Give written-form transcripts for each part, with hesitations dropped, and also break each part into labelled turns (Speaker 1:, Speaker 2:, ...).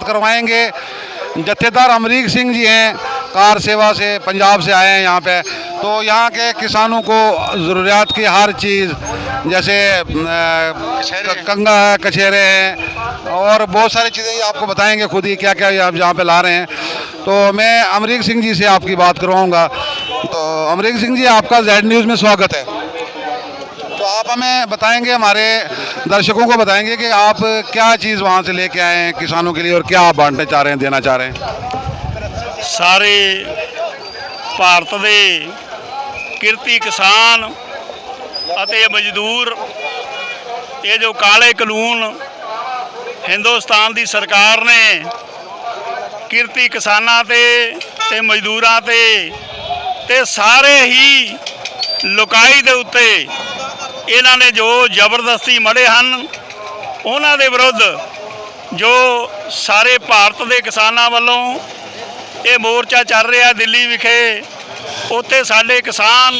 Speaker 1: करवाएंगे। जत्थेदार अमरीक सिंह जी हैं, कार सेवा से, पंजाब से आए हैं यहाँ पे। तो यहाँ के किसानों को ज़रूरियात की हर चीज़, जैसे कंगा है, कछेरे हैं और बहुत सारी चीज़ें आपको बताएंगे खुद ही क्या क्या आप यहाँ पे ला रहे हैं। तो मैं अमरीक सिंह जी से आपकी बात करवाऊँगा। तो अमरीक सिंह जी, आपका जेड न्यूज़ में स्वागत है। तो आप हमें बताएंगे, हमारे दर्शकों को बताएंगे कि आप क्या चीज़ वहाँ से लेके आए हैं किसानों के लिए और क्या आप बांटने चाह रहे हैं, देना चाह रहे हैं।
Speaker 2: सारे भारत के किरती किसान ਅਤੇ मजदूर, ये जो काले कानून हिंदुस्तान की सरकार ने किरती किसानां ते मजदूरां ते सारे ही लुकाई दे उत्ते इन्हां ने जो जबरदस्ती मढ़े हैं, उन्हां दे विरुद्ध जो सारे भारत के किसानां वालों ये मोर्चा चल रहा दिल्ली विखे, उत्थे साडे किसान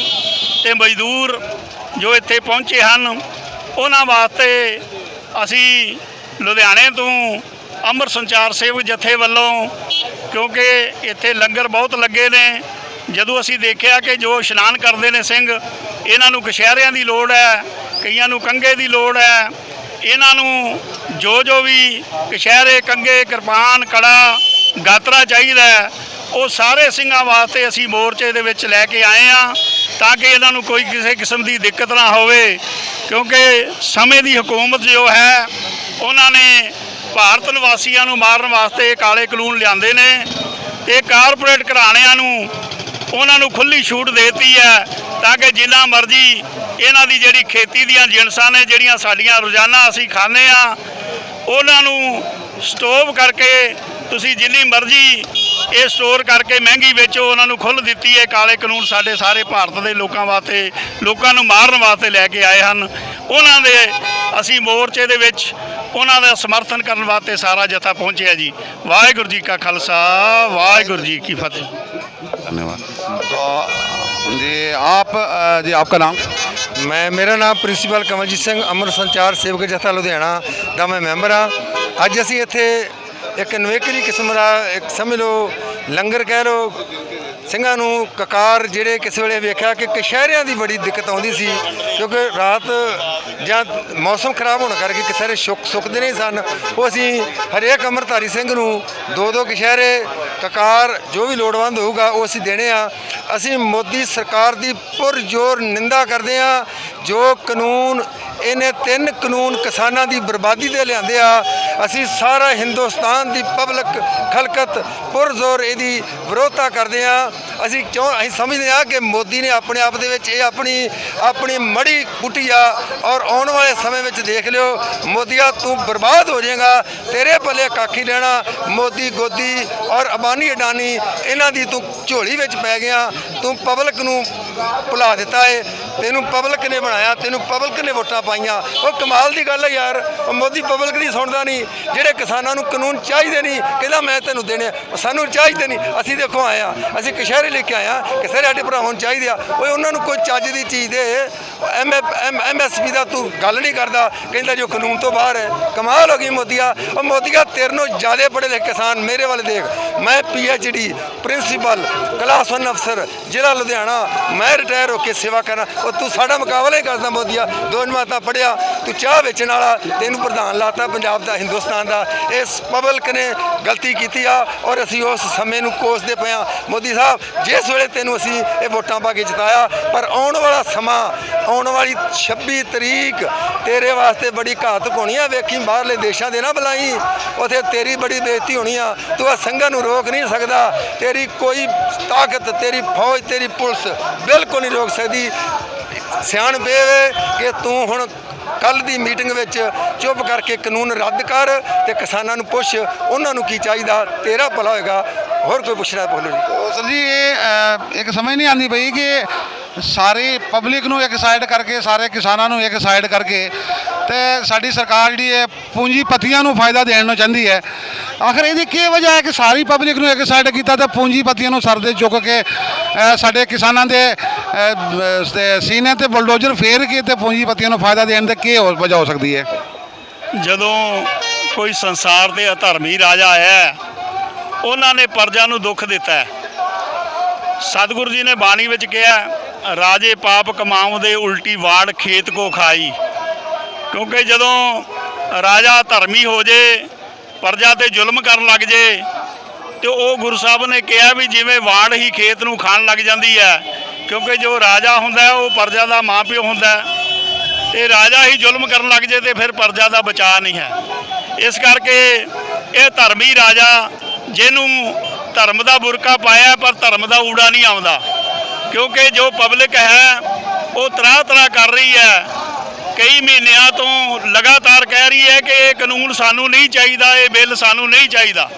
Speaker 2: ते मजदूर जो इत्थे पहुँचे हैं, उन्हां वास्ते असी लुधियाने तो अमृत संचार सेवक जत्थे वालों, क्योंकि इत्थे लंगर बहुत लगे ने, जदों असी देखिया कि जो इशनान करते हैं सिंह, इन्हां नूं कछहरियां की लोड़ है, कईयां नूं कंघे की लोड़ है, इन्हां नूं जो भी कछहरे, कंघे, किरपान, कड़ा, गातरा चाहिए, वो सारे सिंघां वास्ते असी मोर्चे दे विच लैके आए हैं, ताकि इन्हां नूं कोई किसी किस्म की दिक्कत ना होवे। क्योंकि समय की हुकूमत जो है उन्होंने भारत निवासियों नूं मारन वास्ते काले कानून लियाते ने, ते कारपोरेट घराणिਆਂ नूं उन्हां नूं खुली छूट देती है, ताकि जिन्ना मर्जी इन्हां दी जिहड़ी खेती दीयां जिनसां ने जिहड़ियां साडीयां रोज़ाना असीं खांदे आ, उन्हां नूं स्टोव करके तुसीं जिन्नी मर्जी ये स्टोर करके महंगी बेचो, उन्होंने खुल दी है। काले कानून साढ़े सारे भारत के लोगों वास्ते, लोगों को मारन वास्ते लैके आए हैं। उन्होंने असी मोर्चे दे विच उन्होंने समर्थन करने वास्ते सारा जत्था पहुँचे जी। वाहिगुरू जी का खालसा, वाहिगुरू जी की फतेह।
Speaker 1: धन्यवाद। तो जी आपका नाम?
Speaker 3: मेरा नाम प्रिंसीपल कमलजीत सिंह, अमृत संचार सेवक जत्था लुधियाना का मैं मैंबर हाँ। अज असी इत्थे एक नवेकली किस्म का एक समझ लो लंगर कह लो, ਸਿੰਘਾਂ ਨੂੰ ਕਕਾਰ ਜਿਹੜੇ ਕਿਸੇ ਵੇਲੇ ਵੇਖਿਆ ਕਿ ਕਸ਼ਹਿਰਿਆਂ ਦੀ ਬੜੀ ਦਿੱਕਤ ਆਉਂਦੀ ਸੀ, ਕਿਉਂਕਿ ਰਾਤ ਜਾਂ ਮੌਸਮ ਖਰਾਬ ਹੋਣ ਕਰਕੇ ਕਸ਼ਹਿਰੇ ਸੁੱਕਦੇ ਨਹੀਂ ਸਨ। ਉਹ ਅਸੀਂ ਹਰੇਕ ਅੰਮ੍ਰਿਤਧਾਰੀ ਸਿੰਘ ਨੂੰ 2-2 ਕਸ਼ਹਿਰੇ ਕਕਾਰ ਜੋ ਵੀ ਲੋੜਵੰਦ ਹੋਊਗਾ ਉਹ ਅਸੀਂ ਦੇਣੇ ਆ। ਅਸੀਂ ਮੋਦੀ ਸਰਕਾਰ ਦੀ ਪੁਰਜ਼ੋਰ ਨਿੰਦਾ ਕਰਦੇ ਹਾਂ। ਜੋ ਕਾਨੂੰਨ ਇਹਨੇ 3 ਕਾਨੂੰਨ ਕਿਸਾਨਾਂ ਦੀ ਬਰਬਾਦੀ ਦੇ ਲਿਆਂਦੇ ਆ, ਅਸੀਂ ਸਾਰਾ ਹਿੰਦੁਸਤਾਨ ਦੀ ਪਬਲਿਕ ਖਲਕਤ ਪੁਰਜ਼ੋਰ ਇਹਦੀ ਵਿਰੋਧਤਾ ਕਰਦੇ ਆ। ਅਸੀਂ ਸਮਝਦੇ ਆ ਕਿ ਮੋਦੀ ਨੇ ਆਪਣੇ ਆਪ ਦੇ ਵਿੱਚ ਇਹ ਆਪਣੀ ਮੜੀ ਪੁੱਟੀ ਆ, ਔਰ ਆਉਣ ਵਾਲੇ ਸਮੇਂ ਵਿੱਚ ਦੇਖ ਲਿਓ ਮੋਦੀਆ ਤੂੰ ਬਰਬਾਦ ਹੋ ਜਾਏਗਾ, ਤੇਰੇ ਪੱਲੇ ਕੱਖ ਹੀ ਲੈਣਾ। ਮੋਦੀ ਗੋਦੀ ਔਰ ਅਬਾਨੀ ਅਡਾਨੀ ਇਹਨਾਂ ਦੀ ਤੂੰ ਝੋਲੀ ਵਿੱਚ ਪੈ ਗਿਆ। ਤੂੰ ਪਬਲਿਕ ਨੂੰ ਭੁਲਾ ਦਿੱਤਾ ਏ, ਤੈਨੂੰ ਪਬਲਿਕ ਨੇ ਬਣਾਇਆ, ਤੈਨੂੰ ਪਬਲਿਕ ਨੇ ਵੋਟਾਂ ਪਾਈਆਂ। ਉਹ ਕਮਾਲ ਦੀ ਗੱਲ ਹੈ ਯਾਰ, ਉਹ ਮੋਦੀ ਪਬਲਿਕ ਦੀ ਸੁਣਦਾ ਨਹੀਂ। ਜਿਹੜੇ ਕਿਸਾਨਾਂ ਨੂੰ ਕਾਨੂੰਨ ਚਾਹੀਦੇ ਨਹੀਂ ਕਹਿੰਦਾ ਮੈਂ ਤੈਨੂੰ ਦੇਣੇ, ਸਾਨੂੰ ਚਾਹੀਦੇ ਨਹੀਂ। ਅਸੀਂ ਦੇਖੋ ਆਏ ਆ, ਅਸੀਂ ਕਸ਼ਹਿਰੇ ਲੈ ਕੇ ਆਏ ਆ, ਕਸ਼ਹਿਰੇ ਸਾਡੇ ਭਰਾਵਾਂ ਨੂੰ ਚਾਹੀਦੇ ਆ। ਓਏ ਉਹਨਾਂ ਨੂੰ ਕੋਈ ਚੱਜ ਦੀ ਚੀਜ਼ ਦੇ, MSP ਦਾ ਤੂੰ ਗੱਲ ਨਹੀਂ ਕਰਦਾ, ਕਹਿੰਦਾ ਜੋ ਕਾਨੂੰਨ ਤੋਂ ਬਾਹਰ ਹੈ। ਕਮਾਲ ਹੋ ਗਈ ਮੋਦੀਆ। ਉਹ ਮੋਦੀਆ ਤੇਰੇ ਨੂੰ ਜ਼ਿਆਦਾ ਪੜ੍ਹੇ ਲਿਖੇ ਕਿਸਾਨ ਮੇਰੇ ਵਾਲੇ ਦੇਖ, ਮੈਂ PhD ਪ੍ਰਿੰਸੀਪਲ ਕਲਾਸ 1 ਅਫਸਰ ਜ਼ਿਲ੍ਹਾ ਲੁਧਿਆਣਾ, ਮੈਂ ਰਿਟਾਇਰ ਹੋ ਕੇ ਸੇਵਾ ਕਰਨਾ। ਉਹ ਤੂੰ ਸਾਡਾ ਮੁਕਾਬਲਾ ਹੀ ਕਰਦਾ ਮੋਦੀਆ। 2 ਜਮਾਤਾਂ ਪੜ੍ਹਿਆ, ਤੂੰ ਚਾਹ ਵੇਚਣ ਵਾਲਾ, ਤੈਨੂੰ ਪ੍ਰਧਾਨ ਲਾਤਾ ਪੰਜਾਬ ਦਾ, ਹਿੰਦੁਸਤਾਨ ਦਾ। ਇਸ ਪਬਲਿਕ ਨੇ ਗਲਤੀ ਕੀਤੀ ਆ ਔਰ ਅਸੀਂ ਉਸ ਸਮੇਂ ਨੂੰ ਕੋਸਦੇ ਪਏ ਹਾਂ। ਮੋਦੀ ਸਾਹਿਬ, ਜਿਸ ਵੇਲੇ ਤੈਨੂੰ ਅਸੀਂ ਇਹ ਵੋਟਾਂ ਪਾ ਕੇ ਜਿਤਾਇਆ, ਪਰ ਆਉਣ ਵਾਲਾ ਸਮਾਂ, ਆਉਣ ਵਾਲੀ 26 ਤਰੀਕ ਤੇਰੇ ਵਾਸਤੇ ਬੜੀ ਘਾਤਕ ਹੋਣੀ ਆ। ਵੇਖੀ ਬਾਹਰਲੇ ਦੇਸ਼ਾਂ ਦੇ ਨਾ ਬੁਲਾਈ, ਉੱਥੇ ਤੇਰੀ ਬੜੀ ਬੇਇੱਜ਼ਤੀ ਹੋਣੀ ਆ। ਤੂੰ ਆ ਸਿੰਘਾਂ ਨੂੰ ਰੋਕ ਨਹੀਂ ਸਕਦਾ, ਤੇਰੀ ਕੋਈ ਤਾਕਤ, ਤੇਰੀ ਫੌਜ, ਤੇਰੀ ਪੁਲਿਸ ਬਿਲਕੁਲ ਨਹੀਂ ਰੋਕ ਸਕਦੀ। ਸਿਆਣਪ ਇਹ ਕਿ ਤੂੰ ਹੁਣ ਕੱਲ੍ਹ ਦੀ ਮੀਟਿੰਗ ਵਿੱਚ ਚੁੱਪ ਕਰਕੇ ਕਾਨੂੰਨ ਰੱਦ ਕਰ ਤੇ ਕਿਸਾਨਾਂ ਨੂੰ ਪੁੱਛ ਉਹਨਾਂ ਨੂੰ ਕੀ ਚਾਹੀਦਾ, ਤੇਰਾ ਭਲਾ ਹੋਏਗਾ। ਹੋਰ ਕੋਈ ਪੁੱਛਣਾ ਬੋਲੋ ਜੀ।
Speaker 1: सर जी, ये एक समझ नहीं आती पई कि सारी पब्लिक नूं एक साइड करके, सारे किसानां नूं एक साइड करके ते साडी सरकार जिहड़ी है पूंजीपतियां नूं फायदा देण नूं चाहती है। आखिर इहदी की वजह है कि सारी पब्लिक नूं एक साइड कीता ते पूंजीपतियां नूं सर दे चुक के साडे किसानां दे सीने ते बुलडोजर फेर के ते पूंजीपतियां नूं फायदा देण दे की वजह हो सकती है?
Speaker 2: जदों ਕੋਈ ਸੰਸਾਰ ਦੇ ਅਧਰਮੀ ਰਾਜਾ ਆਇਆ ਹੈ, ਉਹਨਾਂ ਨੇ ਪ੍ਰਜਾ ਨੂੰ ਦੁੱਖ ਦਿੱਤਾ ਹੈ। ਸਤਿਗੁਰੂ ਜੀ ਨੇ ਬਾਣੀ ਵਿੱਚ ਕਿਹਾ, ਰਾਜੇ ਪਾਪ ਕਮਾਉਂਦੇ ਉਲਟੀ ਵਾੜ ਖੇਤ ਕੋ ਖਾਈ। ਕਿਉਂਕਿ ਜਦੋਂ ਰਾਜਾ ਧਰਮੀ ਹੋ ਜੇ, ਪ੍ਰਜਾ ਤੇ ਜ਼ੁਲਮ ਕਰਨ ਲੱਗ ਜੇ, ਤੇ ਉਹ ਗੁਰੂ ਸਾਹਿਬ ਨੇ ਕਿਹਾ ਵੀ ਜਿਵੇਂ ਵਾੜ ਹੀ ਖੇਤ ਨੂੰ ਖਾਣ ਲੱਗ ਜਾਂਦੀ ਹੈ। ਕਿਉਂਕਿ ਜੋ ਰਾਜਾ ਹੁੰਦਾ ਹੈ ਉਹ ਪ੍ਰਜਾ ਦਾ ਮਾਂ ਪਿਓ ਹੁੰਦਾ ਹੈ, ਤੇ ਰਾਜਾ ਹੀ ਜ਼ੁਲਮ ਕਰਨ ਲੱਗ ਜੇ ਤੇ ਫਿਰ ਪ੍ਰਜਾ ਦਾ ਬਚਾਅ ਨਹੀਂ ਹੈ। ਇਸ ਕਰਕੇ ਇਹ ਧਰਮੀ ਰਾਜਾ, ਜਿਹਨੂੰ ਧਰਮ ਦਾ ਬੁਰਕਾ ਪਾਇਆ ਪਰ ਧਰਮ ਦਾ ਊੜਾ ਨਹੀਂ ਆਉਂਦਾ। ਕਿਉਂਕਿ ਜੋ ਪਬਲਿਕ ਹੈ ਉਹ ਤਰਾਹ ਕਰ ਰਹੀ ਹੈ, ਕਈ ਮਹੀਨਿਆਂ ਤੋਂ ਲਗਾਤਾਰ ਕਹਿ ਰਹੀ ਹੈ ਕਿ ਇਹ ਕਾਨੂੰਨ ਸਾਨੂੰ ਨਹੀਂ ਚਾਹੀਦਾ, ਇਹ ਬਿੱਲ ਸਾਨੂੰ ਨਹੀਂ ਚਾਹੀਦਾ।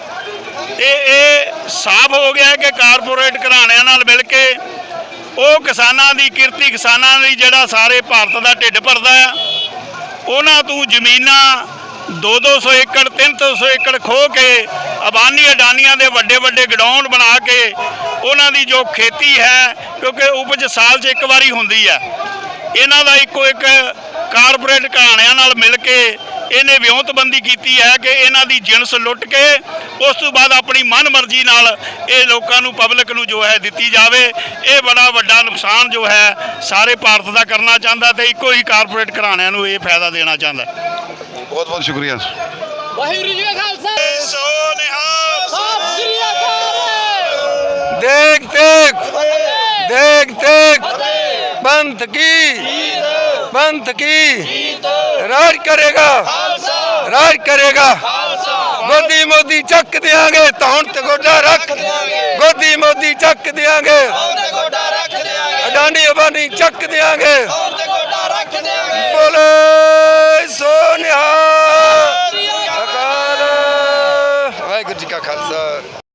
Speaker 2: ਤੇ ਇਹ ਸਾਫ਼ ਹੋ ਗਿਆ ਕਿ ਕਾਰਪੋਰੇਟ ਘਰਾਣਿਆਂ ਨਾਲ ਮਿਲ ਕੇ ਉਹ ਕਿਸਾਨਾਂ ਦੀ, ਕਿਰਤੀ ਕਿਸਾਨਾਂ ਦੀ ਜਿਹੜਾ ਸਾਰੇ ਭਾਰਤ ਦਾ ਢਿੱਡ ਭਰਦਾ ਆ, ਉਹਨਾਂ ਤੋਂ ਜ਼ਮੀਨਾਂ 200 ਏਕੜ 300 ਏਕੜ ਖੋਹ ਕੇ ਅਬਾਨੀ ਅਡਾਨੀਆਂ ਦੇ ਵੱਡੇ ਵੱਡੇ ਗਡਾਊਨ ਬਣਾ ਕੇ ਉਹਨਾਂ ਦੀ ਜੋ ਖੇਤੀ ਹੈ, ਕਿਉਂਕਿ ਉਪਜ ਸਾਲ 'ਚ ਇੱਕ ਵਾਰੀ ਹੁੰਦੀ ਹੈ, ਇਹਨਾਂ ਦਾ ਇੱਕੋ ਇੱਕ ਕਾਰਪੋਰੇਟ ਘਰਾਣਿਆਂ ਨਾਲ ਮਿਲ ਕੇ ਇਹਨੇ ਵਿਉਂਤਬੰਦੀ ਕੀਤੀ ਹੈ ਕਿ ਇਹਨਾਂ ਦੀ ਜਿਣਸ ਲੁੱਟ ਕੇ ਉਸ ਤੋਂ ਬਾਅਦ ਆਪਣੀ ਮਨਮਰਜ਼ੀ ਨਾਲ ਇਹ ਲੋਕਾਂ ਨੂੰ, ਪਬਲਿਕ ਨੂੰ ਜੋ ਹੈ ਦਿੱਤੀ ਜਾਵੇ। ਇਹ ਬੜਾ ਵੱਡਾ ਨੁਕਸਾਨ ਜੋ ਹੈ ਸਾਰੇ ਭਾਰਤ ਦਾ ਕਰਨਾ ਚਾਹੁੰਦਾ ਤੇ ਇੱਕੋ ਹੀ ਕਾਰਪੋਰੇਟ ਘਰਾਣਿਆਂ ਨੂੰ ਇਹ ਫਾਇਦਾ ਦੇਣਾ ਚਾਹੁੰਦਾ।
Speaker 1: बहुत बहुत शुक्रिया।
Speaker 4: ਵਾਹਿਗੁਰੂ ਜੀ ਕਾ ਖਾਲਸਾ,
Speaker 2: ਸੋ ਨਿਹਾਲ।
Speaker 4: ਸਤਿ ਸ੍ਰੀ ਅਕਾਲ।
Speaker 3: ਦੇਖ ਦੇਖ ਦੇਖ ਦੇਖ पंथ की राज करेगा, राज करेगा। गोदी मोदी चक देंगे धौन ते गोडा रख, गोदी मोदी चक देंगे, अडानी अबानी चक देंगे। बोले सो निहाल। अकाल वाहिगुरू जी का खालसा।